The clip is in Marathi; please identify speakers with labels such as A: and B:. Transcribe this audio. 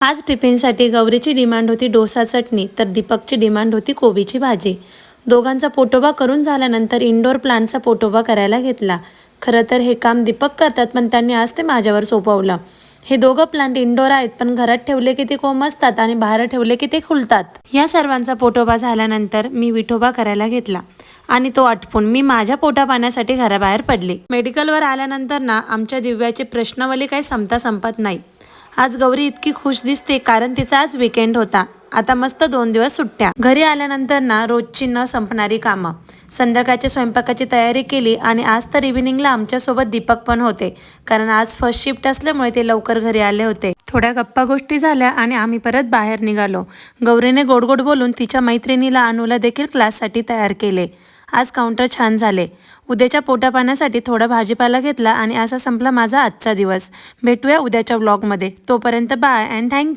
A: आज टिफिनसाठी गौरीची डिमांड होती डोसा चटणी, तर दीपकची डिमांड होती कोबीची भाजी. दोघांचा पोटोबा करून झाल्यानंतर इंडोर प्लांटचा पोटोबा करायला घेतला. खरं तर हे काम दीपक करतात, पण त्यांनी आज ते माझ्यावर सोपवलं. हे दोघं प्लांट इंडोर आहेत, पण घरात ठेवले की ते कोमसतात आणि बाहेर ठेवले की ते खुलतात. या सर्वांचा पोटोबा झाल्यानंतर मी विठोबा करायला घेतला आणि तो आटपून मी माझ्या पोटा पाण्यासाठी घराबाहेर पडले. मेडिकलवर आल्यानंतर ना आमच्या दिव्याची प्रश्नावली काही संपत नाही. आज गौरी इतकी खुश दिसते कारण तिचा आज वीकेंड होता. आता मस्त 2 दिवस सुट्ट्या. घरी आल्यानंतर ना रोजची न संपणारी कामं. संध्याकाळच्या स्वयंपाकाची तयारी केली आणि आज तर इव्हिनिंगला आमच्यासोबत दीपक पण होते, कारण आज फर्स्ट शिफ्ट असल्यामुळे ते लवकर घरी आले होते. थोड्या गप्पा गोष्टी झाल्या आणि आम्ही परत बाहेर निघालो. गौरीने गोड गोड बोलून तिच्या मैत्रिणीला अनुला देखील क्लाससाठी तयार केले. आज काउंटर छान झाले. उद्याच्या पोटापाण्यासाठी थोडा भाजीपाला घेतला आणि असा संपला माझा आजचा दिवस. भेटूया उद्याच्या व्लॉगमध्ये. तोपर्यंत बाय अँड थँक्यू.